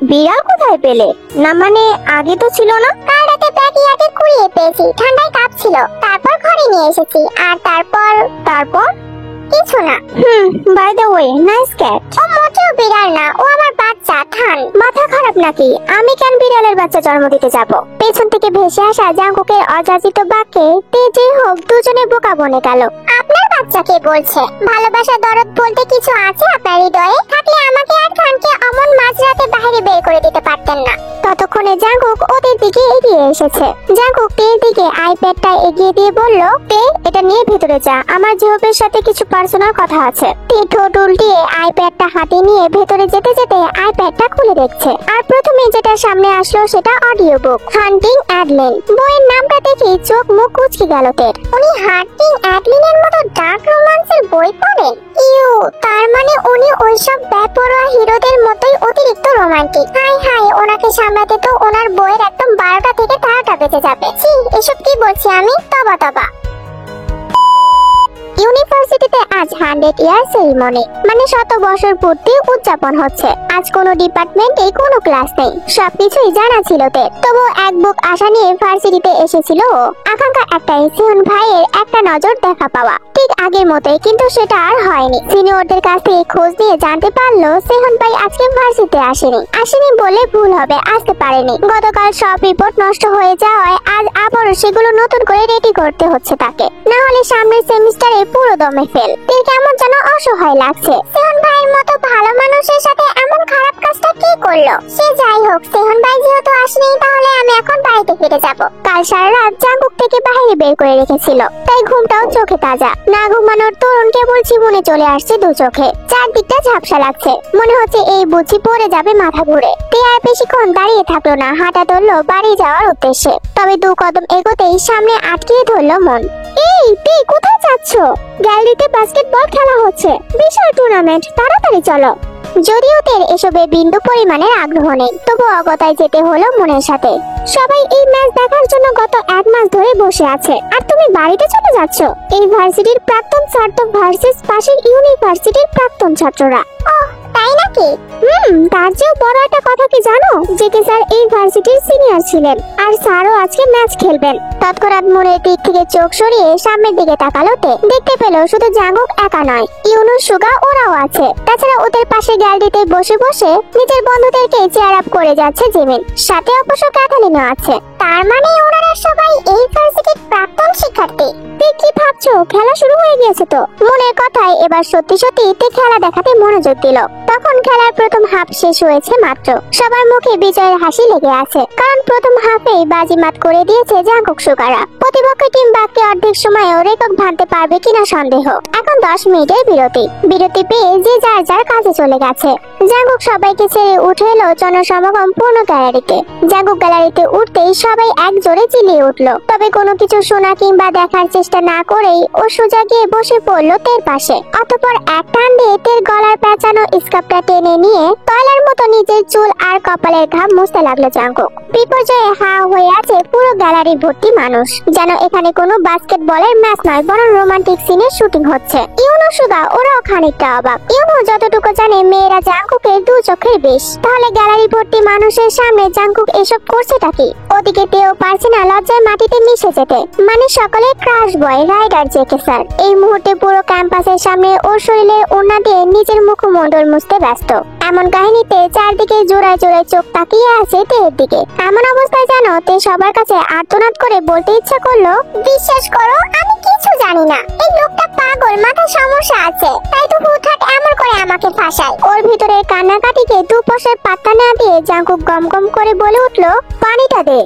বিড়াল কোথায় পেলে? না মানে আগে তো ছিল না? কাল রাতে ব্যাগিয়াকে কুড়িয়ে পেয়েছি, ঠান্ডায় কাঁপছিল, তারপর ঘরে নিয়ে এসেছি। আর তারপর কিছু না। By the way, nice cat. ও মোটেও বিড়াল না, ও আমার বাচ্চা থান। মাথা খারাপ নাকি? আমি কেন বিড়ালের বাচ্চা জন্ম দিতে যাব? পেছন থেকে ভেসে আসা জাঙ্কুকের অযাচিত বাক্যে তেজে হোক দুজনে বোকা বনে গেল। আপনার বাচ্চাকে বলছে? ভালোবাসা দরদ বলতে কিছু আছে আপনার হৃদয়ে? থাকলে আমাকে আর খানকে অমন মাঝরাতে বাইরে বের করে দিতে পারতেন না। ততক্ষণে জাঙ্কুক ওদের দিকে এগিয়ে এসেছে। জাঙ্কুক তের দিকে আইপ্যাডটা এগিয়ে দিয়ে বলল, তে এটা নিয়ে ভেতরে যা, আমার জিহবের সাথে কিছু পার্সোনাল কথা আছে। তে ঠোঁট উল্টিয়ে আইপ্যাডটা হাতে নিয়ে ভেতরে যেতে যেতে আইপ্যাডটা খুলে দেখছে। আর প্রথমে যেটা সামনে আসলো সেটা অডিও বুক, হান্টিং অ্যাডলিন। বইয়ের নামটা দেখে চোখ মুখ কুচকে গেল তের। উনি হান্টিং অ্যাডলিনের মতো ডার্ক রোমান্সের বই পড়েন? ইউ, তার মানে উনি ওইসব বেপরোয়া হিরোদের মতোই অতিরিক্ত রোমান্টিক। হাই হাই, ওনাকে সামলাতে তো ওনার বইয়ের একদম 12টা থেকে 13টা বেজে যাবে। ছি, এসব কি বলছি আমি? তবা তবা। ইউনিভার্সিটিতে আজ 100 ইয়ার সেরিমনি, মানে 100 বছর পূর্তি উদযাপন হচ্ছে। আজ কোনো ডিপার্টমেন্টে কোনো ক্লাস নেই, সবকিছুই জানা ছিল তে। তবু এক বুক আশা নিয়ে ভার্সিটিতে এসেছিল ও। আকাঙ্ক্ষা একটাই, সিহন ভাইয়ের একটা নজর দেখা পাওয়া, ঠিক আগের মতোই। কিন্তু সেটা আর হয়নি। সিনিয়রদের কাছ থেকে খোঁজ নিয়ে জানতে পারলো সিহন ভাই আজকে ভার্সিটিতে আসেনি বলে ভুল হবে, আসতে পারেনি। গতকাল সব রিপোর্ট নষ্ট হয়ে যাওয়ায় আজ আবারও সেগুলো নতুন করে রেডি করতে হচ্ছে তাকে, না হলে সামনের সেমিস্টারে পুরো দমে ফেল। তার কেমন যেন অসহায় লাগছে। সিহন ভাইয়ের মতো ভালো মানুষের সাথে এমন খারাপ কাজটা কি করলো? সে যাই হোক, সিহন ভাই যেহেতু আসেনি, তাহলে আমি এখন বাড়িতে ফিরে যাব। কাল সারা রাত জাঙ্কুক থেকে বাইরে বের করে রেখেছিল, তাই ঘুমটাও চোখে তাজা। না ঘুমানোর তরুণ কেবল জীবনে চলে আসছে দু চোখে। চারদিকটা ঝাপসা লাগছে, মনে হচ্ছে এই বুঝি পড়ে যাবে মাথা ঘুরে। তে আর বেশিক্ষণ দাঁড়িয়ে থাকলো না, হাঁটা ধরলো বাড়ি যাওয়ার উদ্দেশ্যে। তবে 2 কদম এগোতেই সামনে আটকিয়ে ধরলো মন। এই তে, কোথায় যাচ্ছ? গ্যালারিতে বাস্কেটবল খেলা হচ্ছে, বিশাল টুর্নামেন্ট, তাড়াতাড়ি চলো। যদিও তের এসবে বিন্দু পরিমাণের আগ্রহ নেই, তবু অগতায় যেতে হলো মনের সাথে। সবাই এই ম্যাচ দেখার জন্য গত 1 মাস ধরে বসে আছে, আর তুমি বাড়িতে চলে যাচ্ছ? এই ভার্সিটির প্রাক্তন ছাত্র ভার্সেস পাশের ইউনিভার্সিটির প্রাক্তন ছাত্ররা। ওহ, তাই নাকি? তার চেয়েও বড় একটা কথা কি জানো? জেকে স্যার এই ভার্সিটির সিনিয়র ছিলেন, আর স্যারও আজকে ম্যাচ খেলবেন। তৎক্ষণাৎ মনের দিক থেকে চোখ সরিয়ে সামনের দিকে তাকালো তে। দেখতে পেল শুধু জাঙ্কুক একা নয়, ইউনুস, সুগা ওরাও আছে। তাছাড়া ওদের পাশে গ্যালারিতে বসে বসে নিজের বন্ধুদেরকে চেয়ার আপ করে যাচ্ছে জিমিন, সাথে অবশ্য ক্যাথালিনও আছে। তার মানে ওনারা সবাই এই ভার্সিটির প্রাক্তন শিক্ষার্থী। তুই কি ভাবছো? খেলা শুরু হয়ে গিয়েছে তো। মনের কথায় এবার সত্যি সত্যি তে খেলা দেখাতে মনোযোগ দিল। তখন খেলার প্রথম হাফ শেষ হয়েছে মাত্র। সবার মুখে বিজয়ের হাসি লেগে আছে, কারণ প্রথম হাফেই বাজিমাত করে দিয়েছে জাঙ্কুক সুগারা। প্রতিপক্ষ টিম বাকি অর্ধেক সময়েও রেকর্ড ভাঙতে পারবে কিনা সন্দেহ। এখন 10 মিনিটের বিরতি পেয়ে যে যার যার কাজে চলে গেছে। জাঙ্কুক সবাইকে ছেড়ে উঠে এলো জনসমাগম পূর্ণ গ্যালারিতে। জাঙ্কুক গ্যালারিতে উঠতেই সবাই এক জোরে চিল্লিয়ে উঠলো। তবে কোনো কিছু শোনা কিংবা দেখার চেষ্টা না করেই ও সোজা গিয়ে বসে পড়লো তের পাশে। অতঃপর এক টান দিয়ে তের গলার পেঁচানো স্কার্ফটা টেনে নিয়ে তয়লার মতো নিজের চুল আর কপালের ঘাম মুছতে লাগলো জাঙ্কুক। বিপর্যয়ে হা হয়ে আছে পুরো গ্যালারি ভর্তি মানুষ, যেন এখানে কোনো বাস্কেটবলের ম্যাচ নয়, বরং রোমান্টিক সিনের শুটিং হচ্ছে। ইউনো, সুগা ওরাও খানিকটা অবাক। ইউনো যতটুকু জানে মেয়েরা জাঙ্কুকের 2 চোখের বিষ, তাহলে গ্যালারি ভর্তি মানুষের সামনে জাঙ্কুক এসব করছেটা কি? ওদিকে তেও পারছে না লজ্জায় মাটিতে মিশে যেতে। মানে সকলের ক্রাশ বয় রাইডার জেকে স্যার এই মুহূর্তে পুরো ক্যাম্পাসের সামনে ওর শরীরের ওড়না দিয়ে নিজের মুখমণ্ডল মুছতে ব্যস্ত। এমন কাহিনীতে চারদিকে জোড়ায় জোড়ায় চোখ তাকিয়ে আছে তের দিকে। এমন অবস্থায় যেন তে সবার কাছে আর্তনাদ করে বলতে ইচ্ছা করলো, বিশ্বাস করো আমি কিছু জানি না, এই লোকটা পাগল, মাথায় সমস্যা আছে, তাই তো হুটহাট এমন করে আমাকে ফাঁসায়। ওর ভিতরের কান্নাকাটিকে 2 পয়সার পাত্তা না দিয়ে জাঙ্কুক গম গম করে বলে উঠলো, পানিটা দে।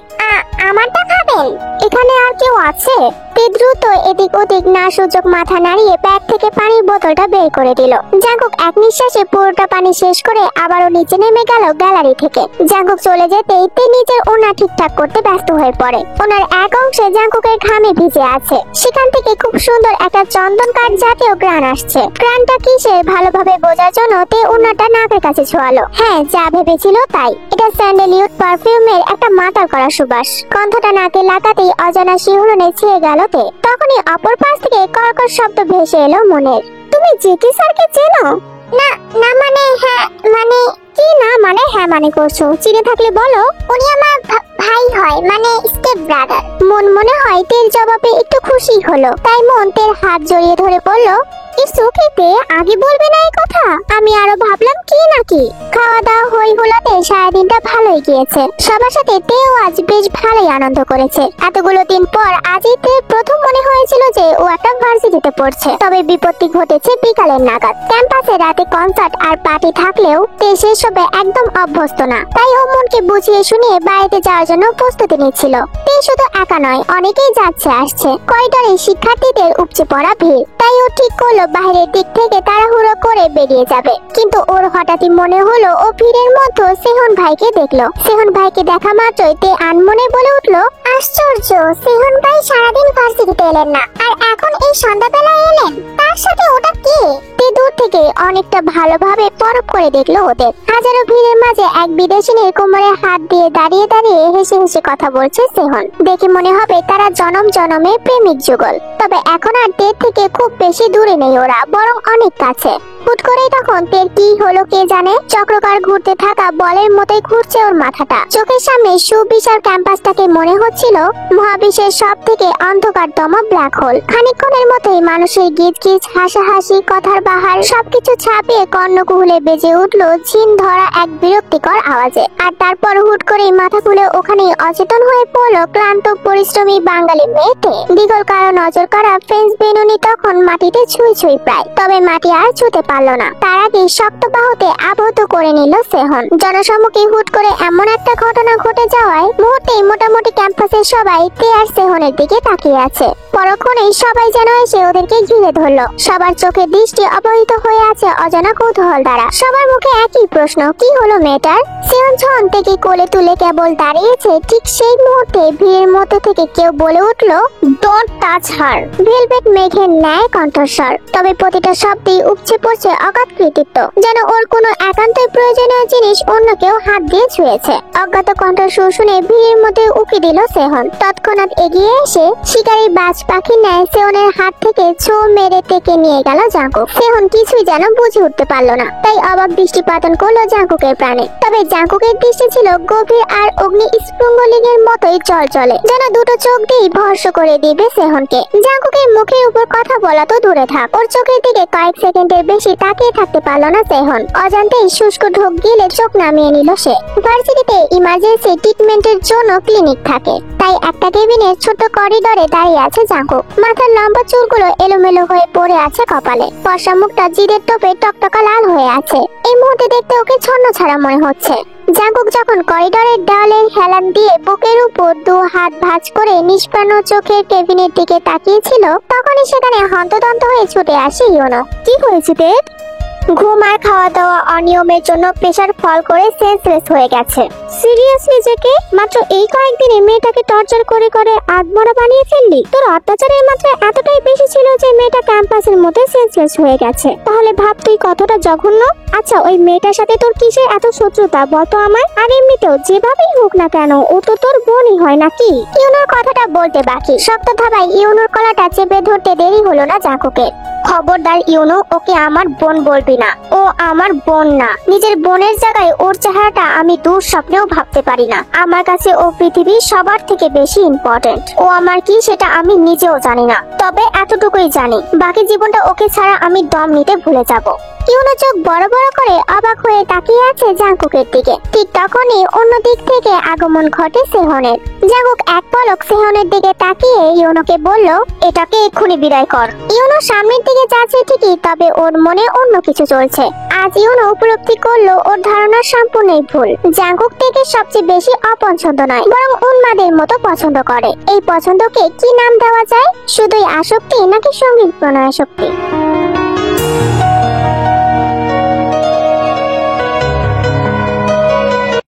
আমারটা খাবেন? এখানে আর কেউ আছে? তে দ্রুত এদিক ওদিক না সূচক মাথা নাড়িয়ে ব্যাগ থেকে পানির বোতলটা বের করে দিল। জাঙ্কুক এক নিঃশ্বাসে পুরোটা পানি শেষ করে আবারও নিচে নেমে গেল গ্যালারি থেকে। জাঙ্কুক চলে যেতেই তে নিজের ওনা ঠিকঠাক করতে ব্যস্ত হয়ে পড়ে। ওনার এক অংশে জাঙ্কুকের ঘামে ভিজে আছে, সেখান থেকে খুব সুন্দর একটা চন্দন কাঠ জাতীয় ঘ্রাণ আসছে। ঘ্রাণটা কিসের ভালোভাবে বোঝার জন্য তে ওনাটা নাকের কাছে ছোঁয়ালো। হ্যাঁ, যা ভেবেছিল তাই, এটা স্যান্ডেলউড পারফিউমের একটা মাতাল করা সুবাস। গন্ধটা নাকে লাগাতেই অজানা শিহরণে ছেয়ে গেল তে। তখনই অপর পাশ থেকে কর্কশ শব্দ ভেসে এলো মনের, তুমি জেকে স্যারকে চেনো? না না, মানে হ্যাঁ মানে। কি না মানে হ্যাঁ মানে করছো? চিনে থাকলে বলো। উনি আমার ভাই হয়, মানে স্টেপ ব্রাদার। মন মনে হয় তের জবাবে একটু খুশি হলো, তাই মন তের হাত জড়িয়ে ধরে বলল, ইটস ওকে তে, আগে বলবে না এই কথা? আমি আরো ভাবলাম কি নাকি। খাওয়া দাওয়া হই হুলাতে সারাদিনটা ভালোই গিয়েছে। সবার সাথে তেও আজ বেশ ভালোই আনন্দ করেছে। এতগুলো দিন পর আজই তের প্রথম মনে হয়েছিল যে ও একটা ভার্সিটিতে পড়ছে। তবে বিপত্তি ঘটেছে বিকালের নাগাদ। ক্যাম্পাসে রাতে কনসার্ট আর পার্টি থাকলেও তে সেসবে একদম অভ্যস্ত না, তাই ও মনকে বুঝিয়ে শুনিয়ে বাড়িতে যাওয়ার জন্য প্রস্তুতি নিচ্ছিল। তে শুধু একা নয়, অনেকেই যাচ্ছে আসছে। করিডোরে শিক্ষার্থীদের উপচে পড়া ভিড়, তাই ও ঠিক করলো বাইরের দিক থেকে তাড়াহুড়ো করে বেরিয়ে যাবে। কিন্তু ওর হঠাৎই মনে হলো ও ভিড়ের মধ্যে সেহন ভাইকে দেখলো। সেহন ভাইকে দেখা মাত্রই তে আনমনে বলে উঠলো, আশ্চর্য, সেহন ভাই সারাদিন ভার্সিটিতে এলেন না, আর এখন এই সন্ধ্যাবেলায় এলেন, তার সাথে ওটা কে? তে দূর থেকে অনেকটা ভালোভাবে পরখ করে দেখলো ওদের। হাজারো ভিড়ের মাঝে এক বিদেশিনীর কোমরে হাত দিয়ে দাঁড়িয়ে দাঁড়িয়ে হেসে হেসে কথা বলছে সেহন। দেখে মনে হবে তারা জনম জনমে প্রেমিক যুগল। তবে এখন আর টের থেকে খুব বেশি দূরে নেই ওরা, বরং অনেক কাছে। হুট করেই তখন তের কি হলো কে জানে, চক্রকার ঘুরতে থাকা বলের মতোই ঘুরছে ওর মাথাটা। চোখের সামনে সুবিশাল ক্যাম্পাসটাকে মনে হচ্ছিল মহাবিশ্বের সব থেকে অন্ধকারতম ব্ল্যাক হোল। খানিকক্ষণের মতোই মানুষের গিজ গিজ, হাসাহাসি, কথার বাহার সবকিছু ছাপিয়ে কর্ণকুহলে বেজে উঠলো ঝিন ধরা এক বিরক্তিকর আওয়াজে। আর তারপর হুট করেই মাথা খুলে ওখানেই অচেতন হয়ে পড়লো ক্লান্ত পরিশ্রমী বাঙালি মেয়েটে। দ্বিগল কারো নজর করা ফ্রেঞ্চ বেনুনি তখন মাটিতে ছুঁই ছুঁই প্রায়, তবে মাটি আর ছুঁতে পারল না। তার আগে শক্ত বাহুতে আবদ্ধ করে নিল সেহন। জনসম্মুখে হুট করে এমন একটা ঘটনা ঘটে যাওয়ায় মুহূর্তেই মোটামুটি ক্যাম্পাসের সবাই তে আর সেহনের দিকে তাকিয়ে আছে। পরক্ষণেই সবাই যেন এসে ওদেরকে ঘিরে ধরলো। সবার চোখের দৃষ্টি অবহিত হয়ে আছে অজানা কৌতূহল দ্বারা। সবার মুখে একই প্রশ্ন, কি হলো মেয়েটার? সেহন ঝন থেকে কোলে তুলে কেবল দাঁড়িয়েছে, ঠিক সেই মুহূর্তে ভিড়ের মধ্যে থেকে কেউ বলে উঠলো, ডোন্ট টাচ হার। ভেলভেট মেঘের ন্যায় কণ্ঠস্বর, তবে প্রতিটা শব্দেই উপচে পড়ছে অগাধ কৃতিত্ব, যেন ওর কোনো একান্তই প্রয়োজনীয় জিনিস অন্য কেউ হাত দিয়ে ছুঁয়েছে। অজ্ঞাত কণ্ঠস্বর শুনে ভিড়ের মধ্যে উকি দিল সেহন। তৎক্ষণাৎ এগিয়ে এসে শিকারী বাজ পাখির ন্যায় সেহনের হাত থেকে ছো মেরে টেকে নিয়ে গেল জাঙ্কুক। সেহন কিছুই যেন বুঝে উঠতে পারলো না, তাই অবাক দৃষ্টিপাতন করলো জাঙ্কুকের প্রাণে। তবে জাঙ্কুকের দৃষ্টি ছিল গভীর আর অগ্নি স্প্রুঙ্গলিংয়ের মতোই চলচলে, যেন দুটো চোখ দিয়ে ভর্ষ করে দিবে সেহনকে। জাঙ্কুকের মুখের উপর কথা বলা তো দূরে থাক, ওর চোখের দিকে কয়েক সেকেন্ডের বেশি তাকিয়ে থাকতে পারলো না সেহন। অজান্তেই শুষ্ক ঢোক গিলে চোখ নামিয়ে নিল সে। ভার্সিটিতে ইমার্জেন্সি ট্রিটমেন্টের জন্য ক্লিনিক থাকে, তাই একটা কেবিনের ছোট করিডোরে দাঁড়িয়ে আছে জাঙ্কুক। মাথার লম্বা চুলগুলো এলোমেলো হয়ে পড়ে আছে কপালে, ফর্সা মুখটা জিদের টোপে টকটকা লাল হয়ে আছে। এই মুহূর্তে দেখতে ওকে ছন্ন ছাড়া মনে হচ্ছে। জাঙ্কুক যখন করিডোরের দেওয়ালের হেলান দিয়ে বুকের উপর দু হাত ভাঁজ করে নিষ্প্রাণ চোখের কেবিনের দিকে তাকিয়েছিল, তখনই সেখানে হন্তদন্ত হয়ে ছুটে আসে ইউনো। কি হয়েছে তের? ঘুম আর খাওয়া দাওয়া অনিয়মের জন্য প্রেসার ফল করে সেন্সলেস হয়ে গেছে। সিরিয়াসলি জেকে, মাত্র এই কয়েকদিনে মেয়েটাকে টর্চার করে করে আধমরা বানিয়ে ফেললি? তোর অত্যাচারের মাত্রা এতটাই বেশি ছিল যে মেয়েটা ক্যাম্পাসের মধ্যে সেন্সলেস হয়ে গেছে। তাহলে ভাব তুই কতটা জঘন্য। আচ্ছা, ওই মেয়েটার সাথে তোর কিসের এত শত্রুতা বলতো আমায়? আর এমনিতেও যেভাবেই হোক না কেন, ও তো তোর বোনই হয় নাকি? ইউনোর কথাটা বলতে বাকি, শক্ত ধাবায় ইউনোর গলাটা চেপে ধরতে দেরি হলো না জাঙ্কুকের। খবরদার ইউনো, ওকে আমার বোন বলবি না। ও আমার বোন না। নিজের বোনের জায়গায় ওর চেহারাটা আমি দূর স্বপ্নেও ভাবতে পারি না। আমার কাছে ও পৃথিবীর সবার থেকে বেশি ইম্পর্টেন্ট। ও আমার কি সেটা আমি নিজেও জানি না, তবে এতটুকুই জানি, বাকি জীবনটা ওকে ছাড়া আমি দম নিতে ভুলে যাব। ইউনো চোখ বড় বড় করে অবাক হয়ে তাকিয়ে আছে জাঙ্কুকের দিকে। ঠিক তখনই অন্য দিক থেকে আগমন ঘটে সেহনের। জাঙ্কুক এক পলক সেহনের দিকে তাকিয়ে ইউনোকে বলল, এটাকে এক্ষুনি বিদায় কর। ইউনো সামনের দিকে যাচ্ছে ঠিকই, তবে ওর মনে অন্য কিছু চলছে। আজ ইউনো উপলব্ধি করলো ওর ধারণা সম্পূর্ণই ভুল। জাঙ্কুক থেকে সবচেয়ে বেশি অপছন্দ নয়, বরং উন্মাদের মতো পছন্দ করে। এই পছন্দকে কি নাম দেওয়া যায়? শুধুই আসক্তি নাকি সঙ্গীত প্রণয়াসক্তি?